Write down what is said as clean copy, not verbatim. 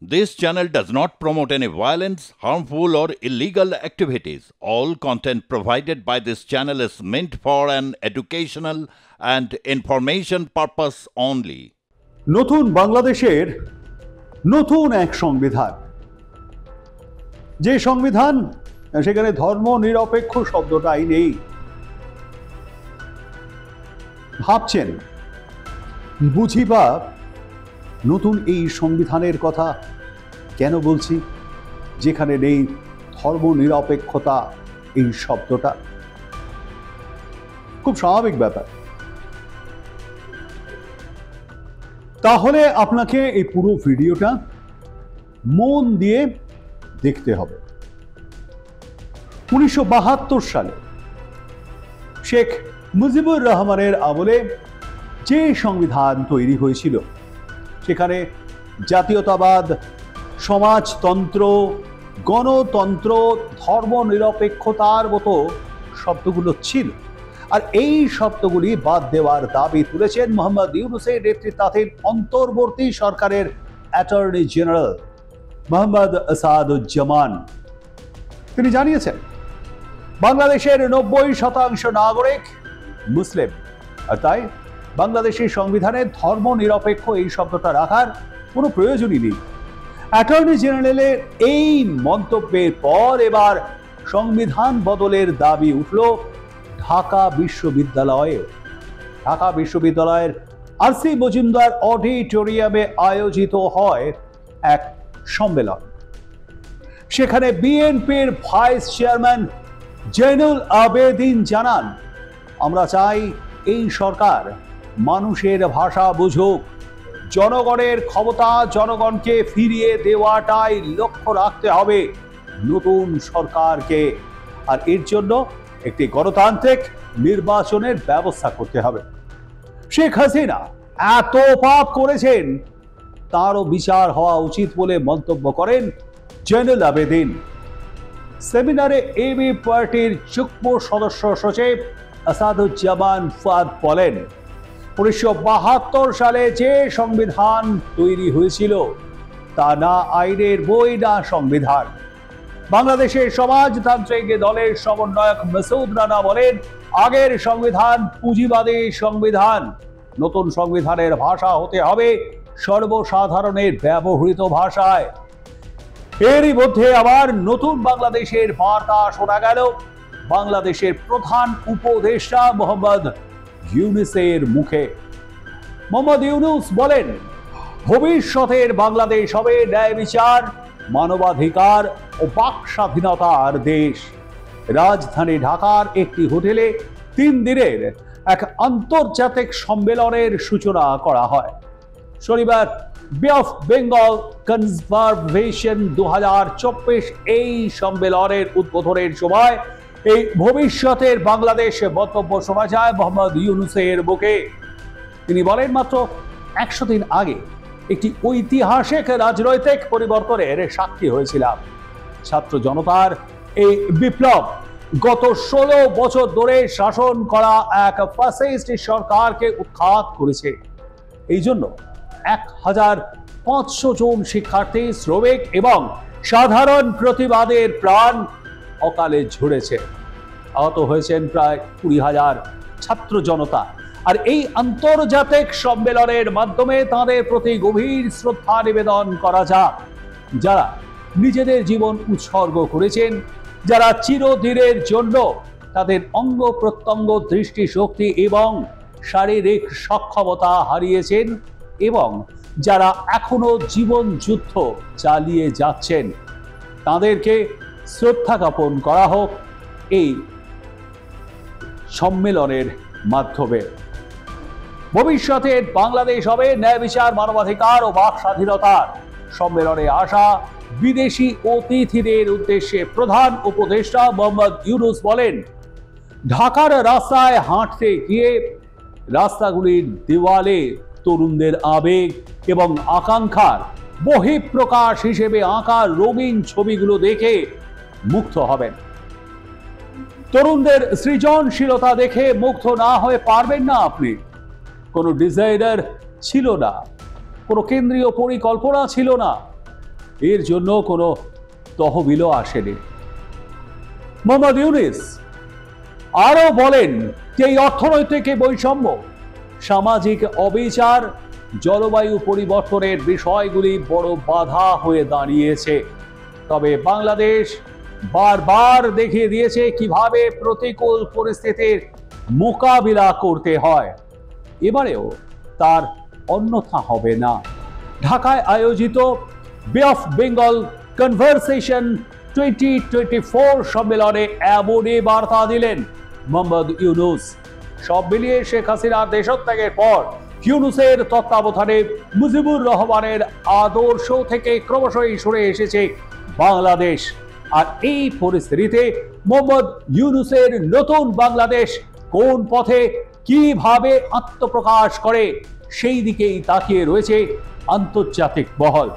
This channel does not promote any violence, harmful, or illegal activities. All content provided by this channel is meant for an educational and information purpose only. নতুন বাংলাদেশের নতুন এক সংবিধান, যে সংবিধান সেখানে ধর্ম নিরপেক্ষ শব্দটাই নেই। ভাবছেন বুঝি বা নতুন এই সংবিধানের কথা কেন বলছি, যেখানে নেই ধর্ম নিরপেক্ষতা এই শব্দটা? খুব স্বাভাবিক ব্যাপার। তাহলে আপনাকে এই পুরো ভিডিওটা মন দিয়ে দেখতে হবে। 1972 সালে শেখ মুজিবুর রহমানের আমলে যে সংবিধান তৈরি হয়েছিল, সেখানে জাতীয়তাবাদ, সমাজতন্ত্র, গণতন্ত্র, ধর্মনিরপেক্ষতার মতো শব্দগুলো ছিল। আর এই শব্দগুলি বাদ দেওয়ার দাবি তুলেছেন মোহাম্মদ ইউনূসের নেতৃত্বাধীন অন্তর্বর্তী সরকারের অ্যাটর্নি জেনারেল মোহাম্মদ আসাদুজ্জামান। তিনি জানিয়েছেন, বাংলাদেশের 90% নাগরিক মুসলিম, আর তাই বাংলাদেশের সংবিধানে ধর্ম নিরপেক্ষ এই শব্দটা রাখার কোনো প্রয়োজনই নেই। অ্যাটর্নি জেনারেলের এই মন্তব্যের পর এবার সংবিধান বদলের দাবি উঠল ঢাকা বিশ্ববিদ্যালয়ে। ঢাকা বিশ্ববিদ্যালয়ের আর.সি. মজুমদার অডিটোরিয়ামে আয়োজিত হয় এক সম্মেলন। সেখানে বিএনপির ভাইস চেয়ারম্যান জৈনুল আবেদিন জানান, আমরা চাই এই সরকার মানুষের ভাষা বুঝুক, জনগণের ক্ষমতা জনগণকে ফিরিয়ে দেওয়াটাই লক্ষ্য রাখতে হবে নতুন সরকারকে, আর এর জন্য একটি গণতান্ত্রিক নির্বাচনের ব্যবস্থা করতে হবে। শেখ হাসিনা এত পাপ করেছেন, তারও বিচার হওয়া উচিত বলে মন্তব্য করেন জৈনুল আবেদিন। সেমিনারে এবি পার্টির যুগ্ম সদস্য সচিব আসাদুজ্জামান ফুয়াদ বলেন, 1972 সালে যে সংবিধান তৈরি হয়েছিল তা না আইনের বই না সংবিধান। বাংলাদেশের সমাজতান্ত্রিক দলের সমন্বয়ক মাসুদ রানা বলেন, আগের সংবিধান পুঁজিবাদী সংবিধান, নতুন সংবিধানের ভাষা হতে হবে সর্বসাধারণের ব্যবহৃত ভাষায়। এরই মধ্যে আবার নতুন বাংলাদেশের বার্তা শোনা গেল বাংলাদেশের প্রধান উপদেষ্টা মোহাম্মদ ইউনূসের মুখে। মোহাম্মদ ইউনূস বলেন, ভবিষ্যতের বাংলাদেশ হবে ন্যায় বিচার, মানবাধিকার ও বাক স্বাধীনতার দেশ। রাজধানী ঢাকার একটি হোটেলে 3 দিনের এক আন্তর্জাতিক সম্মেলনের সূচনা করা হয়। শনিবার বে অফ বেঙ্গল কনজারভেশন 2024 এই সম্মেলনের উদ্বোধনের সময় এই ভবিষ্যতের বাংলাদেশ বক্তব্য শোনা যায় মোহাম্মদ ইউনূসের মুখে। তিনি বলেন, মাত্র 100 দিন আগে একটি ঐতিহাসিক রাজনৈতিক পরিবর্তনের সাক্ষী হয়েছিলাম। ছাত্র জনতার এই বিপ্লব গত 16 বছর ধরে শাসন করা এক ফ্যাসিস্ট সরকারকে উৎখাত করেছে। এই জন্য 1500 জন শিক্ষার্থী, শ্রমিক এবং সাধারণ প্রতিবাদের প্রাণ অকালে ঝরেছে। আহত হয়েছেন প্রায় 20,000 ছাত্র জনতা। আর এই আন্তর্জাতিক সম্মেলনের মাধ্যমে তাদের প্রতি গভীর শ্রদ্ধা নিবেদন করা যাক, যারা নিজেদের জীবন উৎসর্গ করেছেন, যারা চিরদিনের জন্য তাদের অঙ্গ প্রত্যঙ্গ, দৃষ্টিশক্তি এবং শারীরিক সক্ষমতা হারিয়েছেন এবং যারা এখনো জীবন যুদ্ধ চালিয়ে যাচ্ছেন, তাদেরকে শ্রদ্ধা জ্ঞাপন করা হোক এই সম্মেলনের মাধ্যমে। ভবিষ্যতের বাংলাদেশ হবে ন্যায় বিচার, মানবাধিকার ও বাক স্বাধীনতার। সম্মেলনে আসা বিদেশি অতিথিদের উদ্দেশ্যে প্রধান উপদেষ্টা মোহাম্মদ ইউনূস বলেন, ঢাকার রাস্তায় হাঁটতে গিয়ে রাস্তাগুলির দেওয়ালে তরুণদের আবেগ এবং আকাঙ্ক্ষার বহিঃপ্রকাশ হিসেবে আঁকা রঙিন ছবিগুলো দেখে মুগ্ধ হবেন। তরুণদের সৃজনশীলতা দেখে মুগ্ধ না হয়ে পারবেন না আপনি। কোনো ডিজাইনার ছিল না, কোনো কেন্দ্রীয় পরিকল্পনা ছিল না, এর জন্য কোনো তহবিলও আসেনি। মোহাম্মদ ইউনূস আরো বলেন যে এই অর্থনৈতিক বৈষম্য, সামাজিক অবিচার, জলবায়ু পরিবর্তনের বিষয়গুলি বড় বাধা হয়ে দাঁড়িয়েছে। তবে বাংলাদেশ বারবার দেখিয়ে দিয়েছে কিভাবে প্রতিকূল পরিস্থিতির মোকাবিলা করতে হয়। এবারেও তার অন্যথা হবে না। ঢাকায় আয়োজিত বে অফ বেঙ্গল কনভারসেশন 2024 সম্মেলনে এমনই বার্তা দিলেন মোহাম্মদ ইউনূস। সব মিলিয়ে শেখ হাসিনার দেশত্যাগের পর ইউনূসের তত্ত্বাবধানে মুজিবুর রহমানের আদর্শ থেকে ক্রমশই সরে এসেছে বাংলাদেশ। আর এই পরিস্থিতিতে মোহাম্মদ ইউনূসের নতুন বাংলাদেশ কোন পথে কিভাবে আত্মপ্রকাশ করে সেই দিকেই তাকিয়ে রয়েছে আন্তর্জাতিক মহল।